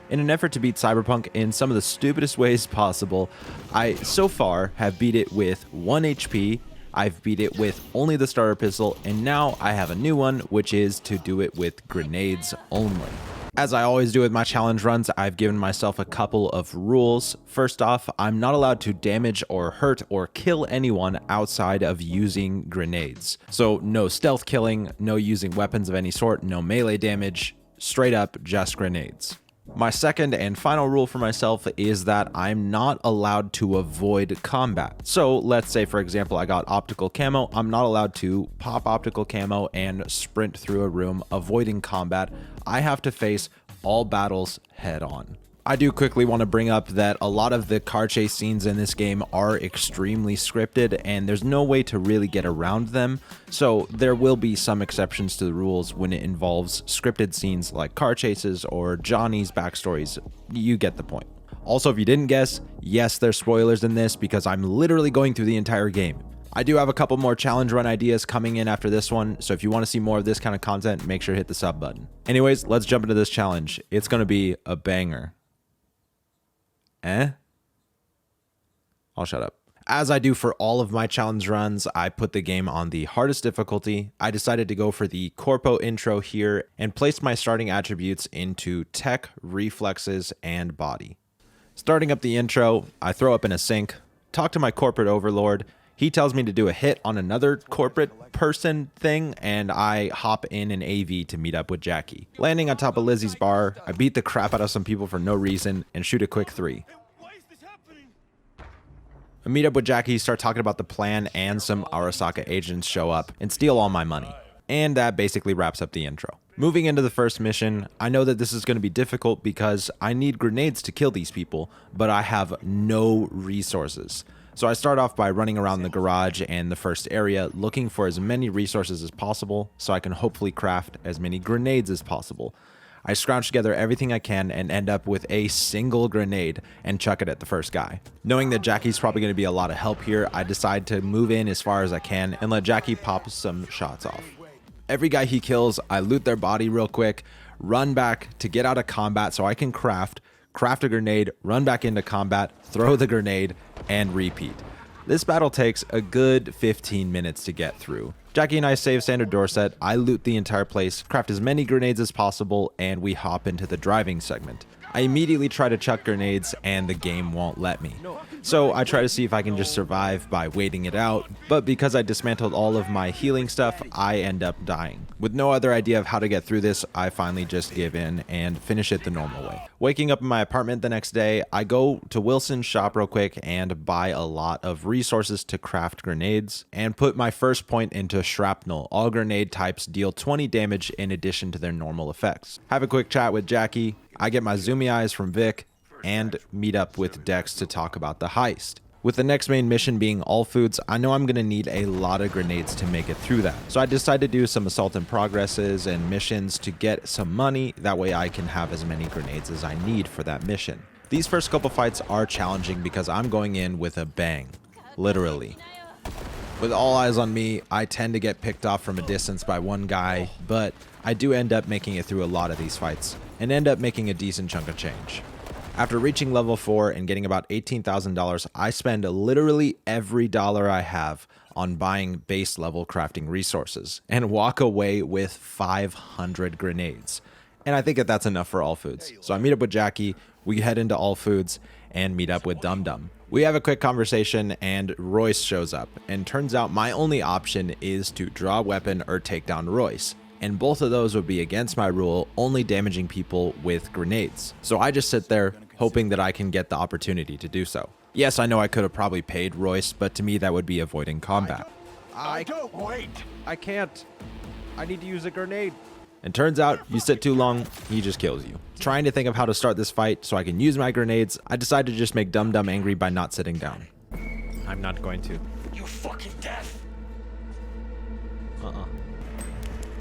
In an effort to beat Cyberpunk in some of the stupidest ways possible, I so far have beat it with 1 HP, I've beat it with only the starter pistol, and now I have a new one, which is to do it with grenades only. As I always do with my challenge runs, I've given myself a couple of rules. First off, I'm not allowed to damage or hurt or kill anyone outside of using grenades. So no stealth killing, no using weapons of any sort, no melee damage, straight up just grenades. My second and final rule for myself is that I'm not allowed to avoid combat. So let's say, for example, I got optical camo. I'm not allowed to pop optical camo and sprint through a room avoiding combat. I have to face all battles head on. I do quickly want to bring up that a lot of the car chase scenes in this game are extremely scripted and there's no way to really get around them. So there will be some exceptions to the rules when it involves scripted scenes like car chases or Johnny's backstories. You get the point. Also, if you didn't guess, yes, there's spoilers in this because I'm literally going through the entire game. I do have a couple more challenge run ideas coming in after this one, so if you want to see more of this kind of content, make sure to hit the sub button. Anyways, let's jump into this challenge. It's going to be a banger. I'll shut up. As I do for all of my challenge runs, I put the game on the hardest difficulty. I decided to go for the corpo intro here and placed my starting attributes into tech, reflexes, and body. Starting up the intro, I throw up in a sink, talk to my corporate overlord. He tells me to do a hit on another corporate person thing, and I hop in an AV to meet up with Jackie. Landing on top of Lizzie's bar, I beat the crap out of some people for no reason and shoot a quick 3. I meet up with Jackie, start talking about the plan, and some Arasaka agents show up and steal all my money. And that basically wraps up the intro. Moving into the first mission, I know that this is going to be difficult because I need grenades to kill these people, but I have no resources. So I start off by running around the garage and the first area looking for as many resources as possible so I can hopefully craft as many grenades as possible. I scrounge together everything I can and end up with a single grenade and chuck it at the first guy. Knowing that Jackie's probably going to be a lot of help here, I decide to move in as far as I can and let Jackie pop some shots off. Every guy he kills, I loot their body real quick, run back to get out of combat so I can craft a grenade, run back into combat, throw the grenade, and repeat. This battle takes a good 15 minutes to get through. Jackie and I save Standard Dorset, I loot the entire place, craft as many grenades as possible, and we hop into the driving segment. I immediately try to chuck grenades and the game won't let me. So I try to see if I can just survive by waiting it out, but because I dismantled all of my healing stuff, I end up dying. With no other idea of how to get through this, I finally just give in and finish it the normal way. Waking up in my apartment the next day, I go to Wilson's shop real quick and buy a lot of resources to craft grenades and put my first point into shrapnel. All grenade types deal 20 damage in addition to their normal effects. Have a quick chat with Jackie. I get my zoomy eyes from Vic and meet up with Dex to talk about the heist. With the next main mission being all foods, I know I'm going to need a lot of grenades to make it through that. So I decide to do some assault and progresses and missions to get some money. That way I can have as many grenades as I need for that mission. These first couple fights are challenging because I'm going in with a bang, literally. With all eyes on me, I tend to get picked off from a distance by one guy, but I do end up making it through a lot of these fights and end up making a decent chunk of change. After reaching level 4 and getting about $18,000, I spend literally every dollar I have on buying base level crafting resources and walk away with 500 grenades. And I think that that's enough for all foods. So I meet up with Jackie, we head into all foods and meet up with Dum Dum. We have a quick conversation and Royce shows up, and turns out my only option is to draw a weapon or take down Royce. And both of those would be against my rule, only damaging people with grenades. So I just sit there hoping that I can get the opportunity to do so. Yes, I know I could have probably paid Royce, but to me that would be avoiding combat. Don't wait. I can't. I need to use a grenade. And turns out, you sit too long, he just kills you. Trying to think of how to start this fight so I can use my grenades, I decide to just make Dum Dum angry by not sitting down. I'm not going to. You fucking deaf.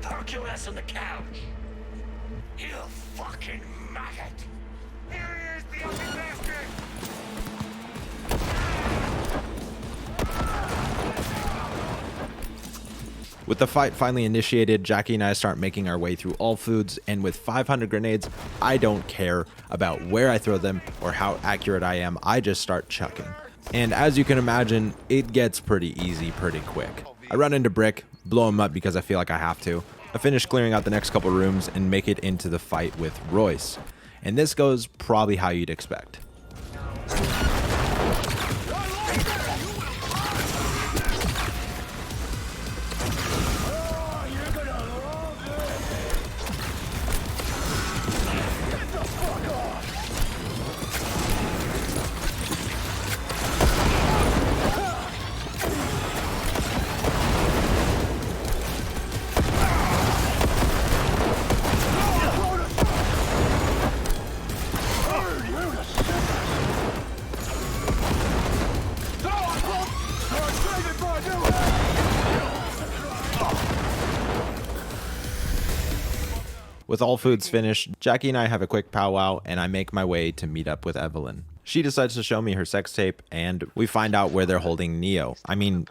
Park your ass on the couch. You fucking maggot. Here he is, the ugly bastard. With the fight finally initiated, Jackie and I start making our way through all foods, and with 500 grenades, I don't care about where I throw them or how accurate I am, I just start chucking. And as you can imagine, it gets pretty easy pretty quick. I run into Brick, blow him up because I feel like I have to. I finish clearing out the next couple rooms and make it into the fight with Royce. And this goes probably how you'd expect. With all foods finished, Jackie and I have a quick powwow, and I make my way to meet up with Evelyn. She decides to show me her sex tape, and we find out where they're holding Johnny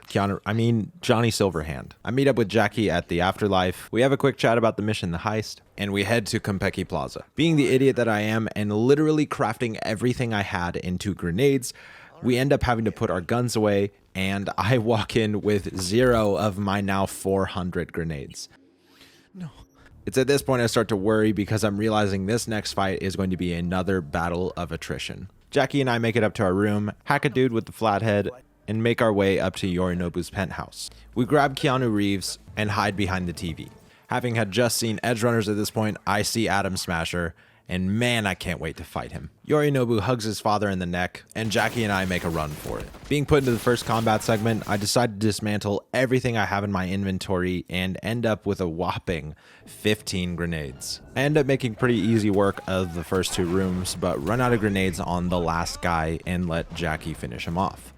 Silverhand. I meet up with Jackie at the Afterlife. We have a quick chat about the mission, the heist, and we head to Konpeki Plaza. Being the idiot that I am and literally crafting everything I had into grenades, we end up having to put our guns away, and I walk in with 0 of my now 400 grenades. No. It's at this point I start to worry because I'm realizing this next fight is going to be another battle of attrition. Jackie and I make it up to our room, hack a dude with the flathead, and make our way up to Yorinobu's penthouse. We grab Keanu Reeves and hide behind the TV. Having had just seen Edge Runners at this point, I see Atom Smasher, and man, I can't wait to fight him. Yorinobu hugs his father in the neck, and Jackie and I make a run for it. Being put into the first combat segment, I decide to dismantle everything I have in my inventory and end up with a whopping 15 grenades. I end up making pretty easy work of the first 2 rooms, but run out of grenades on the last guy and let Jackie finish him off.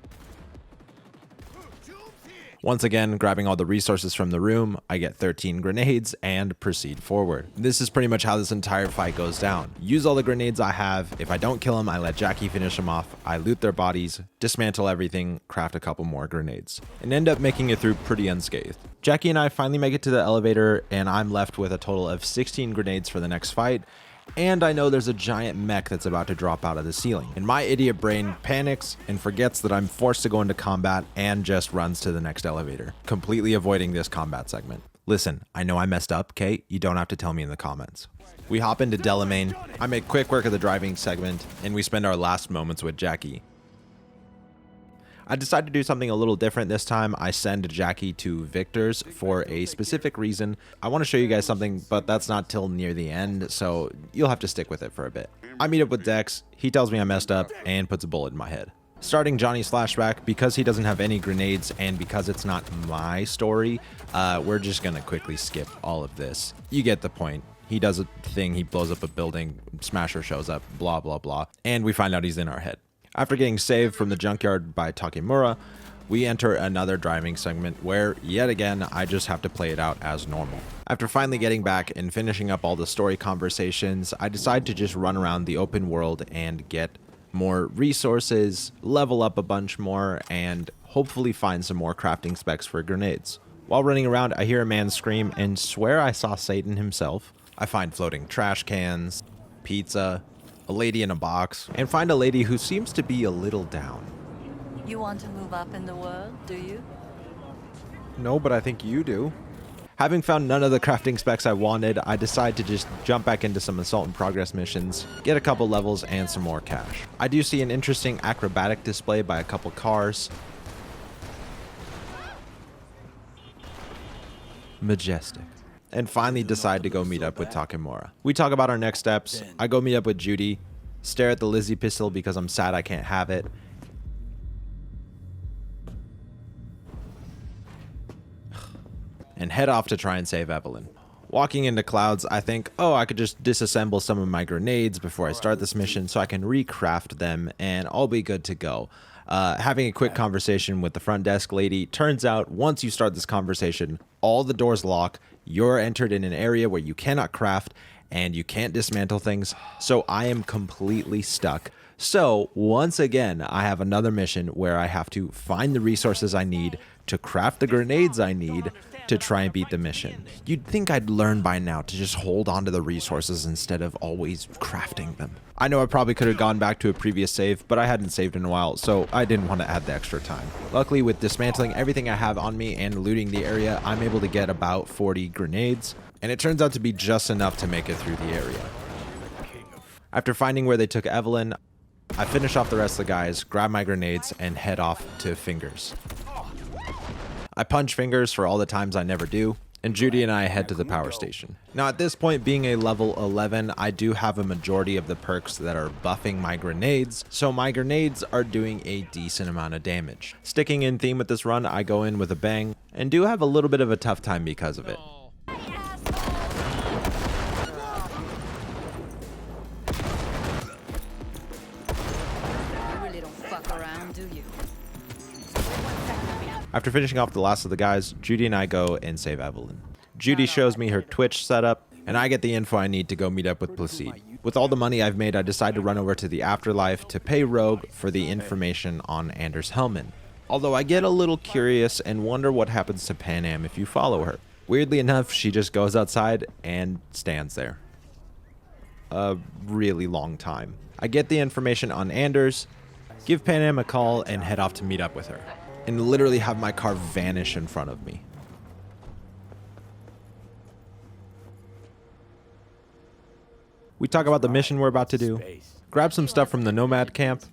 Once again, grabbing all the resources from the room, I get 13 grenades and proceed forward. This is pretty much how this entire fight goes down. Use all the grenades I have. If I don't kill them, I let Jackie finish them off. I loot their bodies, dismantle everything, craft a couple more grenades, and end up making it through pretty unscathed. Jackie and I finally make it to the elevator, and I'm left with a total of 16 grenades for the next fight. And I know there's a giant mech that's about to drop out of the ceiling. And my idiot brain panics and forgets that I'm forced to go into combat and just runs to the next elevator, completely avoiding this combat segment. Listen, I know I messed up, Kate. You don't have to tell me in the comments. We hop into Delamain. I make quick work of the driving segment, and we spend our last moments with Jackie. I decided to do something a little different this time. I send Jackie to Victor's for a specific reason. I want to show you guys something, but that's not till near the end, so you'll have to stick with it for a bit. I meet up with Dex, he tells me I messed up, and puts a bullet in my head. Starting Johnny's flashback, because he doesn't have any grenades and because it's not my story, we're just gonna quickly skip all of this. You get the point. He does a thing, he blows up a building, Smasher shows up, blah blah blah, and we find out he's in our head. After getting saved from the junkyard by Takemura, we enter another driving segment where, yet again, I just have to play it out as normal. After finally getting back and finishing up all the story conversations, I decide to just run around the open world and get more resources, level up a bunch more, and hopefully find some more crafting specs for grenades. While running around, I hear a man scream and swear I saw Satan himself. I find floating trash cans, pizza, a lady in a box, and find a lady who seems to be a little down. You want to move up in the world, do you? No, but I think you do. Having found none of the crafting specs I wanted, I decide to just jump back into some Assault and Progress missions, get a couple levels, and some more cash. I do see an interesting acrobatic display by a couple cars. Majestic. And finally decide to go meet up with Takemura. We talk about our next steps. I go meet up with Judy, stare at the Lizzie pistol because I'm sad I can't have it, and head off to try and save Evelyn. Walking into Clouds, I think, oh, I could just disassemble some of my grenades before I start this mission so I can recraft them and I'll be good to go. Having a quick conversation with the front desk lady, turns out once you start this conversation, all the doors lock, you're entered in an area where you cannot craft, and you can't dismantle things, so I am completely stuck. So once again, I have another mission where I have to find the resources I need to craft the grenades I need to try and beat the mission. You'd think I'd learn by now to just hold on to the resources instead of always crafting them. I know I probably could have gone back to a previous save, but I hadn't saved in a while, so I didn't want to add the extra time. Luckily, with dismantling everything I have on me and looting the area, I'm able to get about 40 grenades, and it turns out to be just enough to make it through the area. After finding where they took Evelyn, I finish off the rest of the guys, grab my grenades, and head off to Fingers. I punch Fingers for all the times I never do, and Judy and I head to the power station. Now at this point, being a level 11, I do have a majority of the perks that are buffing my grenades, so my grenades are doing a decent amount of damage. Sticking in theme with this run, I go in with a bang, and do have a little bit of a tough time because of it. After finishing off the last of the guys, Judy and I go and save Evelyn. Judy shows me her Twitch setup, and I get the info I need to go meet up with Placide. With all the money I've made, I decide to run over to the Afterlife to pay Rogue for the information on Anders Hellman. Although I get a little curious and wonder what happens to Pan Am if you follow her. Weirdly enough, she just goes outside and stands there. A really long time. I get the information on Anders, give Pan Am a call, and head off to meet up with her. And literally have my car vanish in front of me. We talk about the mission we're about to do, grab some stuff from the Nomad camp,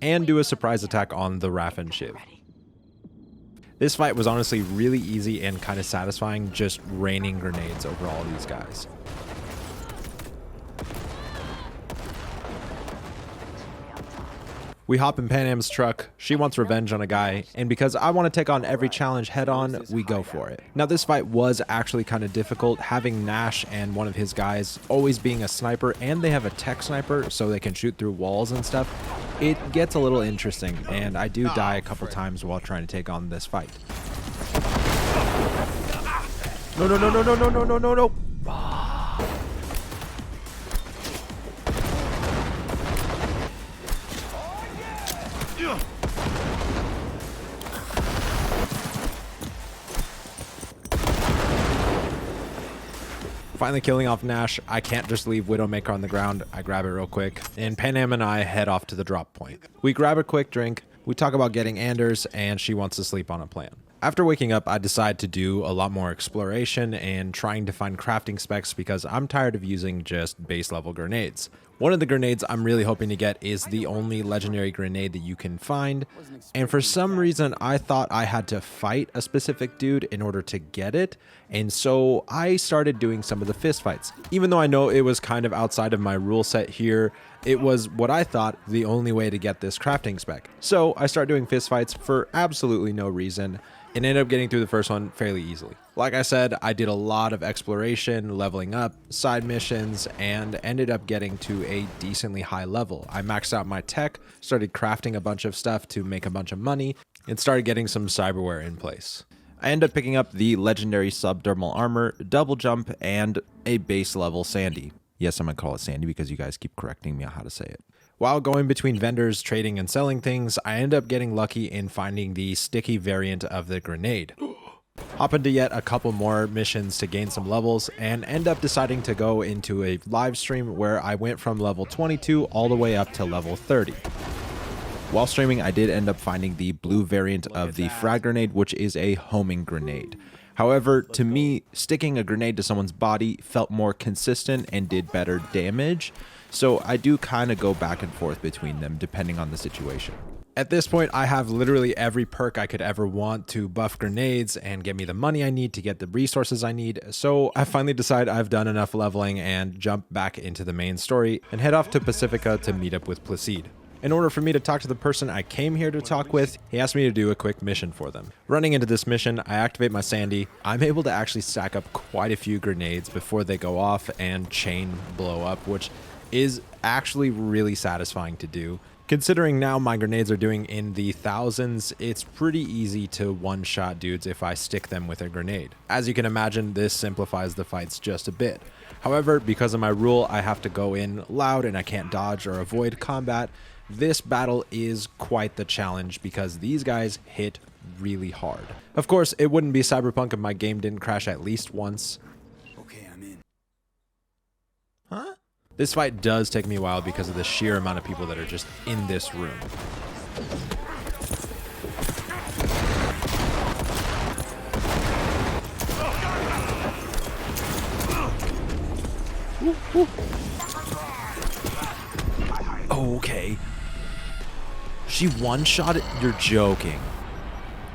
and do a surprise attack on the Raffen Shiv. This fight was honestly really easy and kind of satisfying, just raining grenades over all these guys. We hop in Pan Am's truck, she wants revenge on a guy, and because I want to take on every challenge head on, we go for it. Now this fight was actually kind of difficult, having Nash and one of his guys always being a sniper, and they have a tech sniper so they can shoot through walls and stuff. It gets a little interesting, and I do die a couple times while trying to take on this fight. No, no, no, no, no, no, no, no, no, no. Finally killing off Nash, I can't just leave Widowmaker on the ground. I grab it real quick, and Pan Am and I head off to the drop point. We grab a quick drink, we talk about getting Anders, and she wants to sleep on a plan. After waking up, I decide to do a lot more exploration and trying to find crafting specs because I'm tired of using just base level grenades. One of the grenades I'm really hoping to get is the only legendary grenade that you can find, and for some reason I thought I had to fight a specific dude in order to get it, and so I started doing some of the fist fights. Even though I know it was kind of outside of my rule set here, it was what I thought the only way to get this crafting spec. So I started doing fist fights for absolutely no reason, and ended up getting through the first one fairly easily. Like I said, I did a lot of exploration, leveling up, side missions, and ended up getting to a decently high level. I maxed out my tech, started crafting a bunch of stuff to make a bunch of money, and started getting some cyberware in place. I ended up picking up the legendary subdermal armor, double jump, and a base level Sandy. Yes, I'm gonna call it Sandy because you guys keep correcting me on how to say it. While going between vendors, trading and selling things, I end up getting lucky in finding the sticky variant of the grenade. Hop into yet a couple more missions to gain some levels, and end up deciding to go into a live stream where I went from level 22 all the way up to level 30. While streaming, I did end up finding the blue variant of the frag grenade, which is a homing grenade. However, to me, sticking a grenade to someone's body felt more consistent and did better damage, so I do kind of go back and forth between them depending on the situation. At this point, I have literally every perk I could ever want to buff grenades and get me the money I need to get the resources I need, so I finally decide I've done enough leveling and jump back into the main story and head off to Pacifica to meet up with Placide. In order for me to talk to the person I came here to talk with, he asked me to do a quick mission for them. Running into this mission, I activate my Sandy. I'm able to actually stack up quite a few grenades before they go off and chain blow up, which is actually really satisfying to do. Considering now my grenades are doing in the thousands, it's pretty easy to one-shot dudes if I stick them with a grenade. As you can imagine, this simplifies the fights just a bit. However, because of my rule, I have to go in loud and I can't dodge or avoid combat. This battle is quite the challenge because these guys hit really hard. Of course, it wouldn't be Cyberpunk if my game didn't crash at least once. Okay, I'm in. Huh? This fight does take me a while because of the sheer amount of people that are just in this room. Woo. Okay. She one-shotted? You're joking.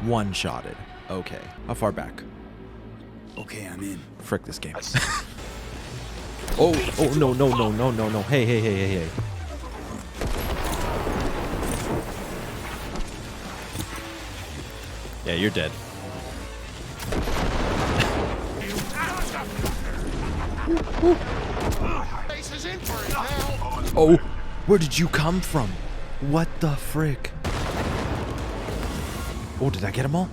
One-shotted. Okay. How far back? Okay, I'm in. Frick this game. Oh, no. Hey. Yeah, you're dead. Oh, where did you come from? What the frick? Oh, did I get them all?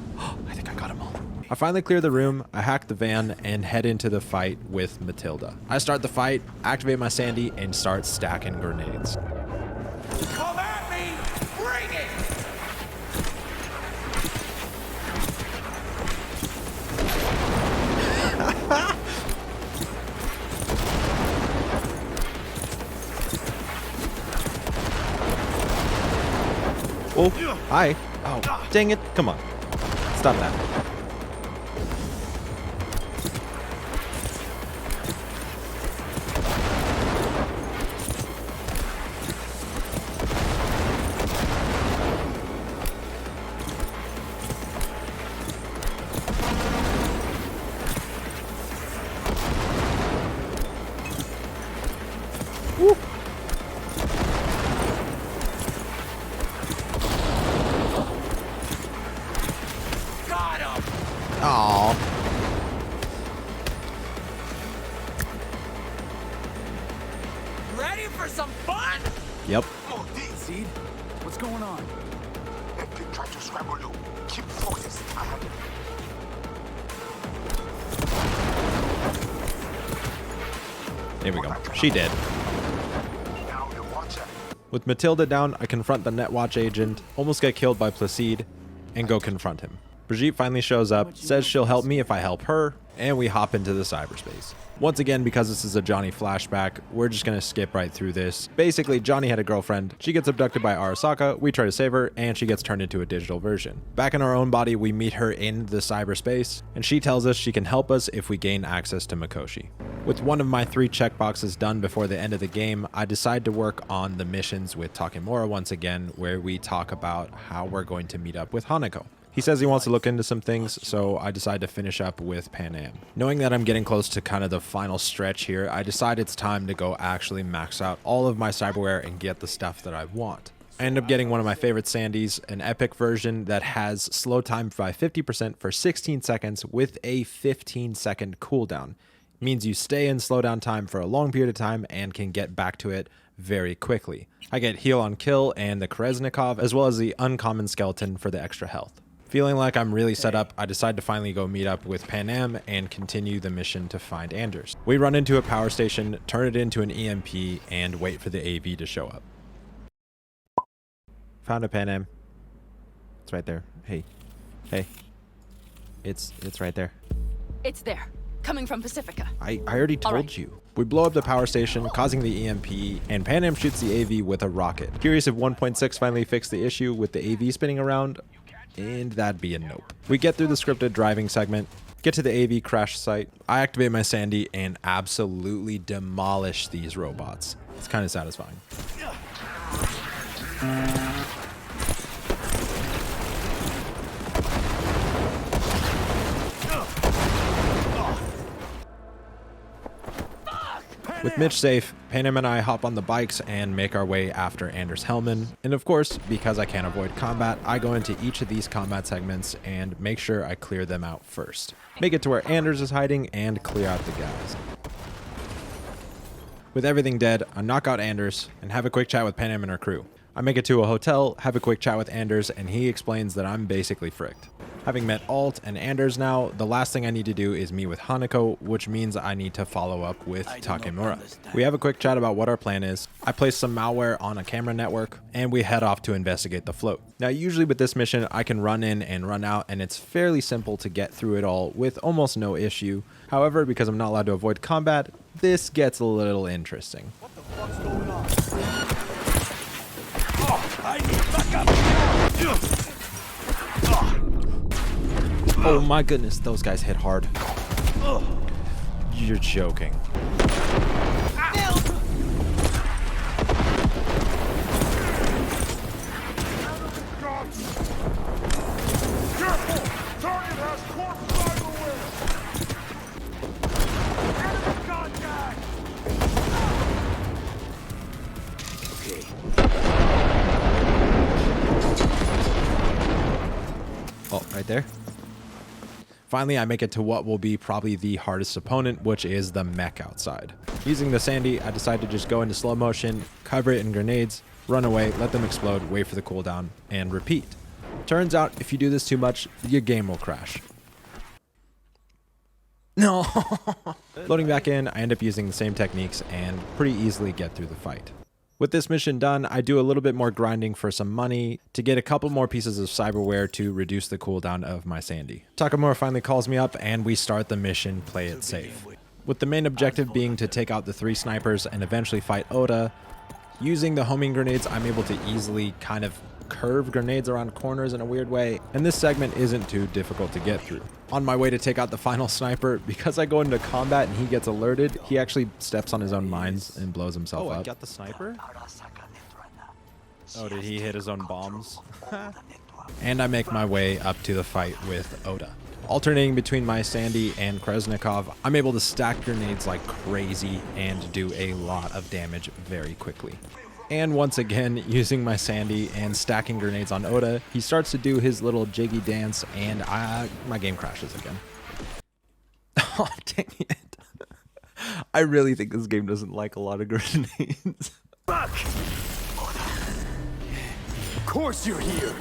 I think I got them all. I finally clear the room, I hack the van, and head into the fight with Matilda. I start the fight, activate my Sandy, and start stacking grenades. Come at me! Bring it! Oh, hi. Oh, dang it. Come on. Stop that. Woo. Got him! Aw. Ready for some fun? Yep. Oh, Seed, what's going on? Epic tried to scramble you. Keep focused. I have There we go. She did. now the watcher. With Matilda down, I confront the Netwatch agent, almost get killed by Placide, and go confront him. Brigitte finally shows up, says she'll help me if I help her, and we hop into the cyberspace. Once again, because this is a Johnny flashback, we're just gonna skip right through this. Basically, Johnny had a girlfriend, she gets abducted by Arasaka, we try to save her, and she gets turned into a digital version. Back in our own body, we meet her in the cyberspace, and she tells us she can help us if we gain access to Mikoshi. With one of my 3 checkboxes done before the end of the game, I decide to work on the missions with Takemura once again, where we talk about how we're going to meet up with Hanako. He says he wants to look into some things, so I decide to finish up with Pan Am. Knowing that I'm getting close to kind of the final stretch here, I decide it's time to go actually max out all of my cyberware and get the stuff that I want. I end up getting one of my favorite Sandys, an epic version that has slow time by 50% for 16 seconds with a 15-second cooldown. It means you stay in slowdown time for a long period of time and can get back to it very quickly. I get heal on kill and the Kreznikov, as well as the uncommon skeleton for the extra health. Feeling like I'm really set up, I decide to finally go meet up with Pan Am and continue the mission to find Anders. We run into a power station, turn it into an EMP, and wait for the AV to show up. Found a Pan Am. It's right there. Hey. It's right there. It's there, coming from Pacifica. I already told right. you. We blow up the power station, causing the EMP, and Pan Am shoots the AV with a rocket. Curious if 1.6 finally fixed the issue with the AV spinning around? And that'd be a nope. We get through the scripted driving segment, get to the AV crash site, I activate my Sandy, and absolutely demolish these robots. It's kind of satisfying. With Mitch safe, Pan Am and I hop on the bikes and make our way after Anders Hellman. And of course, because I can't avoid combat, I go into each of these combat segments and make sure I clear them out first. Make it to where Anders is hiding and clear out the guys. With everything dead, I knock out Anders and have a quick chat with Pan Am and her crew. I make it to a hotel, have a quick chat with Anders, and he explains that I'm basically fricked. Having met Alt and Anders now, the last thing I need to do is meet with Hanako, which means I need to follow up with Takemura. We have a quick chat about what our plan is. I place some malware on a camera network, and we head off to investigate the float. Now, usually with this mission, I can run in and run out, and it's fairly simple to get through it all with almost no issue. However, because I'm not allowed to avoid combat, this gets a little interesting. What the fuck's going on? Oh, I need backup! Oh my goodness, those guys hit hard. You're joking. Careful! Target has corpse cyberware! Enemy contact! Oh, right there. Finally, I make it to what will be probably the hardest opponent, which is the mech outside. Using the Sandy, I decide to just go into slow motion, cover it in grenades, run away, let them explode, wait for the cooldown, and repeat. Turns out, if you do this too much, your game will crash. No! Loading back in, I end up using the same techniques and pretty easily get through the fight. With this mission done, I do a little bit more grinding for some money to get a couple more pieces of cyberware to reduce the cooldown of my Sandy. Takemura finally calls me up and we start the mission, Play It Safe. With the main objective being to take out the 3 snipers and eventually fight Oda. Using the homing grenades, I'm able to easily kind of curve grenades around corners in a weird way, and this segment isn't too difficult to get through. On my way to take out the final sniper, because I go into combat and he gets alerted, he actually steps on his own mines and blows himself up. Oh, I got the sniper? Oh, did he hit his own bombs? And I make my way up to the fight with Oda. Alternating between my Sandy and Kresnikov, I'm able to stack grenades like crazy and do a lot of damage very quickly. And once again, using my Sandy and stacking grenades on Oda, he starts to do his little jiggy dance and my game crashes again. Oh, dang it. I really think this game doesn't like a lot of grenades. Fuck! Of course you're here.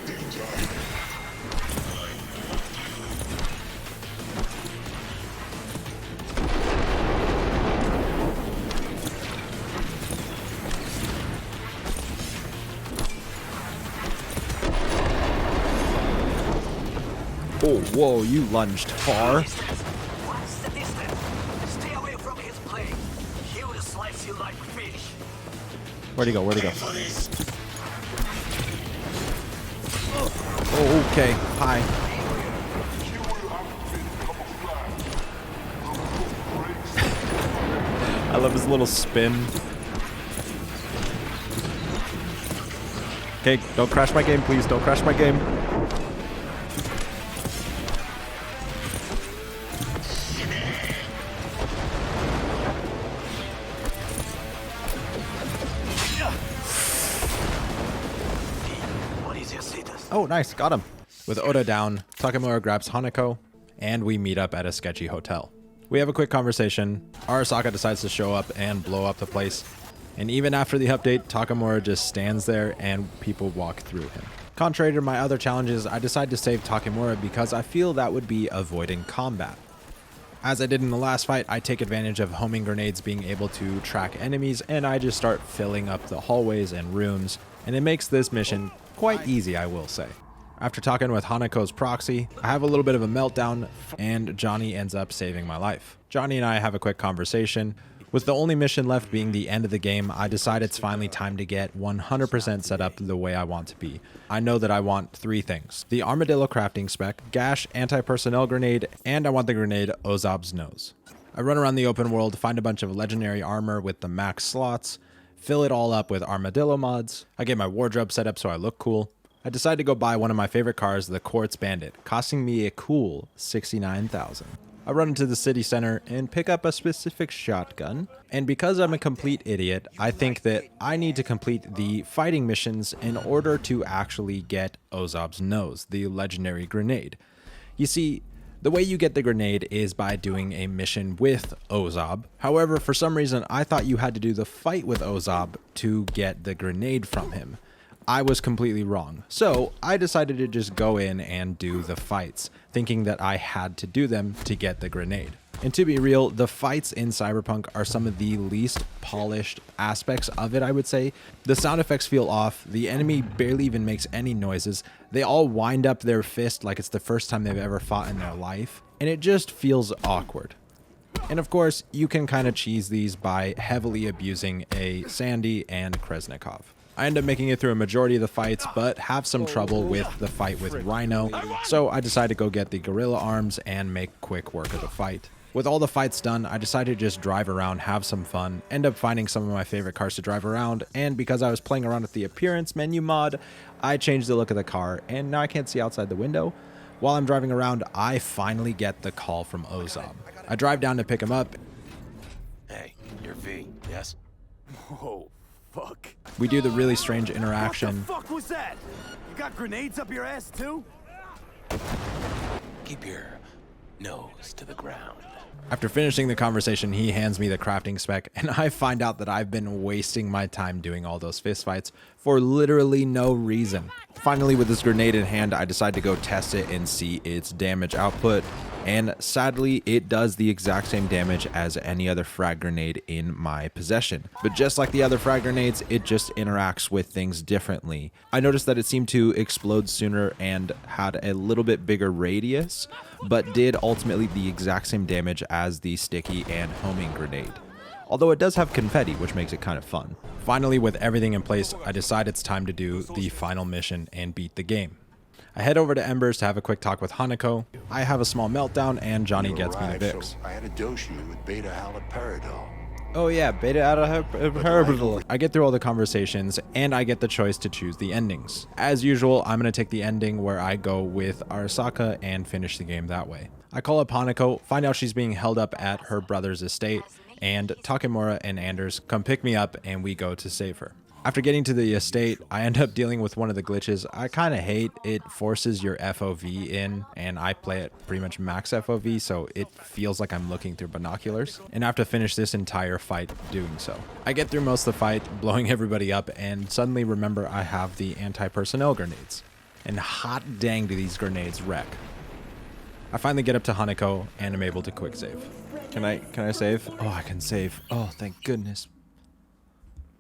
Oh, whoa, you lunged far. What's the distance? Stay away from his plane. He will slice you like fish. Where'd he go? Where'd he go? Oh, okay. Hi. I love his little spin. Okay, don't crash my game, please. Don't crash my game. Oh, nice. Got him. With Oda down, Takemura grabs Hanako, and we meet up at a sketchy hotel. We have a quick conversation. Arasaka decides to show up and blow up the place. And even after the update, Takemura just stands there and people walk through him. Contrary to my other challenges, I decide to save Takemura because I feel that would be avoiding combat. As I did in the last fight, I take advantage of homing grenades being able to track enemies, and I just start filling up the hallways and rooms, and it makes this mission quite easy, I will say. After talking with Hanako's proxy, I have a little bit of a meltdown, and Johnny ends up saving my life. Johnny and I have a quick conversation. With the only mission left being the end of the game, I decide it's finally time to get 100% set up the way I want to be. I know that I want 3 things: the Armadillo crafting spec, Gash anti-personnel grenade, and I want the grenade Ozob's Nose. I run around the open world, find a bunch of legendary armor with the max slots, fill it all up with Armadillo mods. I get my wardrobe set up so I look cool. I decide to go buy one of my favorite cars, the Quartz Bandit, costing me a cool $69,000. I run into the city center and pick up a specific shotgun, and because I'm a complete idiot, I think that I need to complete the fighting missions in order to actually get Ozob's Nose, the legendary grenade. You see, the way you get the grenade is by doing a mission with Ozob. However, for some reason, I thought you had to do the fight with Ozob to get the grenade from him. I was completely wrong. So I decided to just go in and do the fights, thinking that I had to do them to get the grenade. And to be real, the fights in Cyberpunk are some of the least polished aspects of it, I would say. The sound effects feel off, the enemy barely even makes any noises, they all wind up their fist like it's the first time they've ever fought in their life, and it just feels awkward. And of course, you can kind of cheese these by heavily abusing a Sandy and Kresnikov. I end up making it through a majority of the fights, but have some trouble with the fight with Rhino, so I decided to go get the gorilla arms and make quick work of the fight. With all the fights done, I decided to just drive around, have some fun, end up finding some of my favorite cars to drive around, and because I was playing around with the appearance menu mod, I changed the look of the car, and now I can't see outside the window. While I'm driving around, I finally get the call from Ozab. I drive down to pick him up. Hey, you're V, yes? Oh, fuck. We do the really strange interaction. What the fuck was that? You got grenades up your ass too? Keep your nose to the ground. After finishing the conversation, he hands me the crafting spec, and I find out that I've been wasting my time doing all those fistfights for literally no reason. Finally, with this grenade in hand, I decide to go test it and see its damage output, and sadly, it does the exact same damage as any other frag grenade in my possession. But just like the other frag grenades, it just interacts with things differently. I noticed that it seemed to explode sooner and had a little bit bigger radius, but did ultimately the exact same damage as the sticky and homing grenade. Although it does have confetti, which makes it kind of fun. Finally, with everything in place, I decide it's time to do the final mission and beat the game. I head over to Embers to have a quick talk with Hanako. I have a small meltdown and Johnny gets me the Vicks. So I had a dose you with beta-haloperidol. Oh yeah, beta-haloperidol. I get through all the conversations and I get the choice to choose the endings. As usual, I'm going to take the ending where I go with Arasaka and finish the game that way. I call up Hanako, find out she's being held up at her brother's estate, and Takemura and Anders come pick me up and we go to save her. After getting to the estate, I end up dealing with one of the glitches I kind of hate. It forces your FOV in, and I play it pretty much max FOV, so it feels like I'm looking through binoculars. And I have to finish this entire fight doing so. I get through most of the fight, blowing everybody up, and suddenly remember I have the anti-personnel grenades. And hot dang do these grenades wreck. I finally get up to Hanako, and I'm able to quick save. Can I save? Oh, I can save. Oh, thank goodness.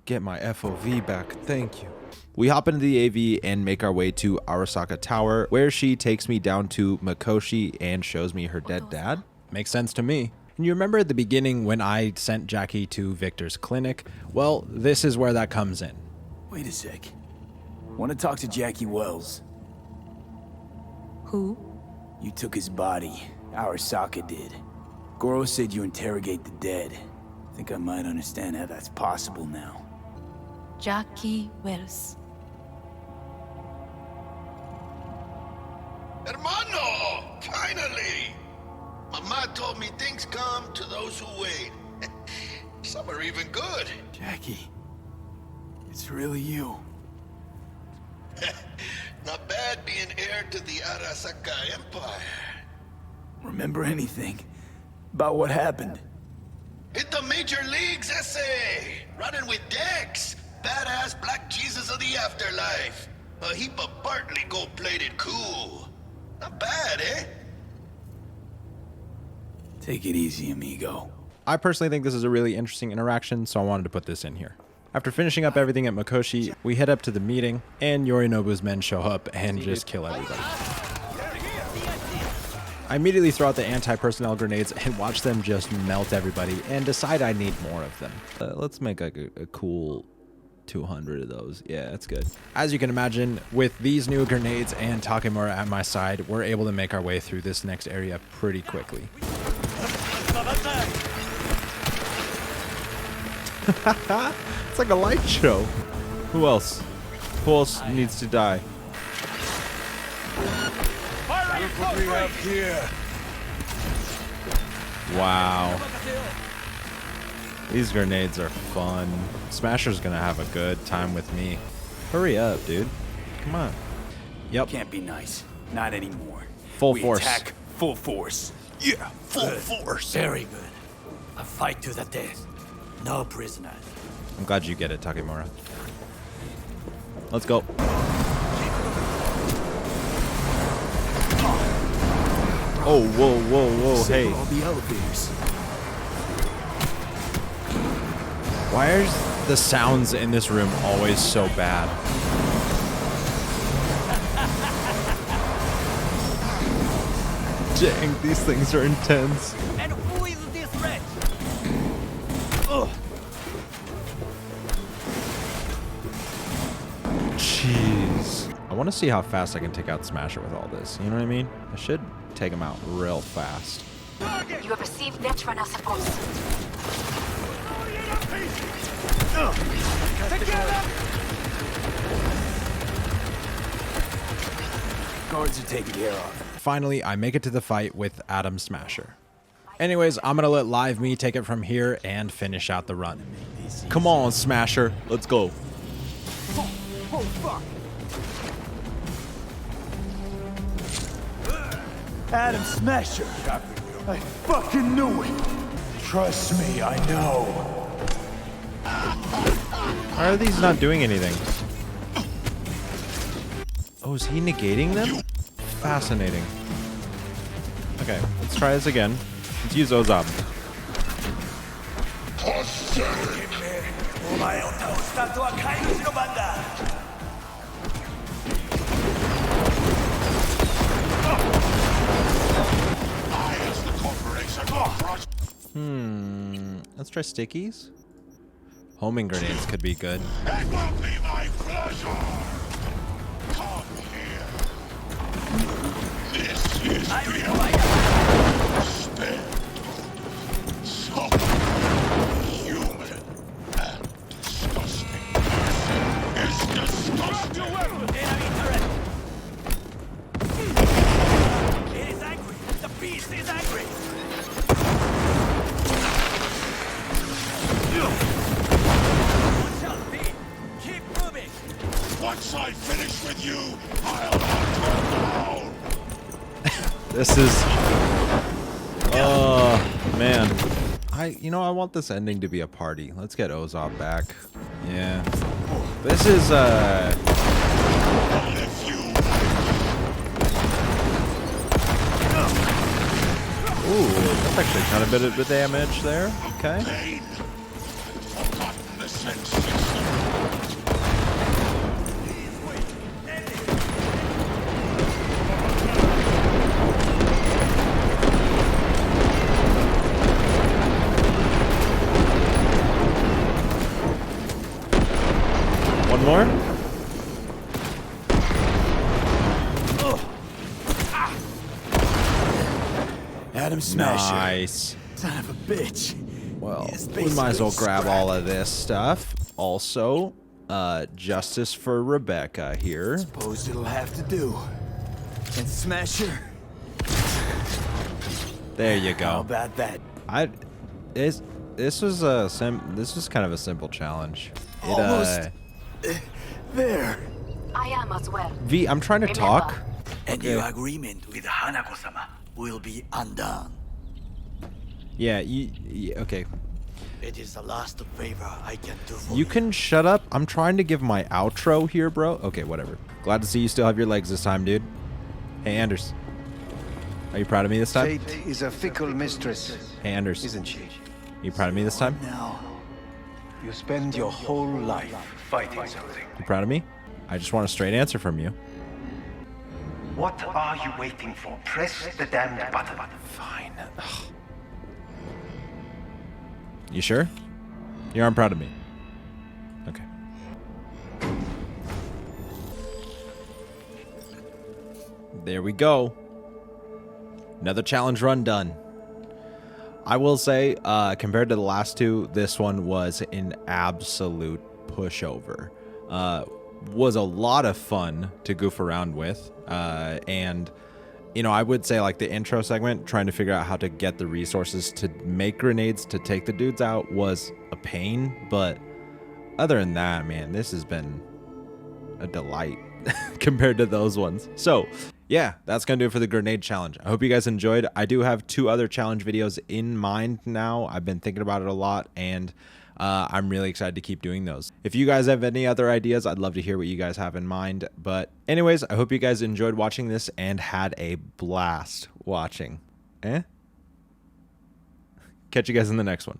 Get my FOV back, thank you. We hop into the AV and make our way to Arasaka Tower, where she takes me down to Mikoshi and shows me her dead dad. Makes sense to me. And you remember at the beginning when I sent Jackie to Victor's clinic? Well, this is where that comes in. Wait a sec. Want to talk to Jackie Wells? Who? You took his body. Arasaka did. Goro said you interrogate the dead. Think I might understand how that's possible now. Jackie Wells. Hermano! Finally! Mama told me things come to those who wait. Some are even good. Jackie, it's really you. Not bad being heir to the Arasaka Empire. Remember anything about what happened? Hit the major leagues, essay! Running with Dex! Badass black Jesus of the afterlife! A heap of Bartley gold-plated cool. Not bad, eh? Take it easy, amigo. I personally think this is a really interesting interaction, so I wanted to put this in here. After finishing up everything at Mikoshi, we head up to the meeting, and Yorinobu's men show up and just kill everybody. I immediately throw out the anti-personnel grenades and watch them just melt everybody and decide I need more of them. Let's make like a cool 200 of those. Yeah, that's good. As you can imagine, with these new grenades and Takemura at my side, we're able to make our way through this next area pretty quickly. It's like a light show. Who else? Who else needs to die? Wow. These grenades are fun. Smasher's gonna have a good time with me. Hurry up, dude. Come on. Yep. Can't be nice. Not anymore. Full we force. Attack full force. Yeah, full force. Very good. A fight to the death. No prisoners. I'm glad you get it, Takemura. Let's go. Oh, whoa, whoa, whoa, hey. All the elevators. Why are the sounds in this room always so bad? Dang, these things are intense. And who is this wretch? Jeez. I want to see how fast I can take out Smasher with all this. You know what I mean? I should take him out real fast. You have received Netrunner support. Guards are taken care of. Finally, I make it to the fight with Adam Smasher. Anyways, I'm going to let Live Me take it from here and finish out the run. Come on, Smasher. Let's go. Oh, fuck. Adam Smasher. I fucking knew it. Trust me, I know. Why are these not doing anything? Oh, is he negating them? Fascinating. Okay, let's try this again. Let's use Ozab. Let's try stickies. Homing grenades could be good. It will be my pleasure. Come here. This is beyond spent. So human and disgusting. It's disgusting. Enemy turret. It is angry. The beast is angry. Watch out, B. Keep moving. Once I finish with you, I'll hunt her down. This is... Oh, man. I want this ending to be a party. Let's get Ozab back. Yeah. This is, If you Ooh, that's actually kind of a bit of damage there. Okay. pain, forgotten the sense system. One more. Adam Smasher. Nice. Son of a bitch. Well, Yes, we might as well basically grab scrap. all of this stuff. Also, justice for Rebecca here. Suppose it'll have to do. And Smasher. There you How go. about that? This was kind of a simple challenge. Almost. There. I am as well. V, I'm trying to talk. And your agreement with Hanako-sama will be undone. Yeah, okay. It is the last favor I can do for You can shut up. I'm trying to give my outro here, bro. Okay, whatever. Glad to see you still have your legs this time, dude. Hey, Anders. Are you proud of me this time? Fate is a fickle mistress, Hey, Anders. isn't she? You proud of me this time? Now. You spend your whole life fighting something. You proud of me? I just want a straight answer from you. What are you waiting for? Press the damned button. Fine. Ugh. You sure? You aren't proud of me. Okay. There we go. Another challenge run done. I will say, compared to the last two, this one was an absolute pushover. Was a lot of fun to goof around with. And, I would say like the intro segment, trying to figure out how to get the resources to make grenades to take the dudes out was a pain. But other than that, man, this has been a delight compared to those ones. So yeah, that's gonna do it for the grenade challenge. I hope you guys enjoyed. I do have 2 other challenge videos in mind now. I've been thinking about it a lot, and I'm really excited to keep doing those. If you guys have any other ideas, I'd love to hear what you guys have in mind. But anyways, I hope you guys enjoyed watching this and had a blast watching. Catch you guys in the next one.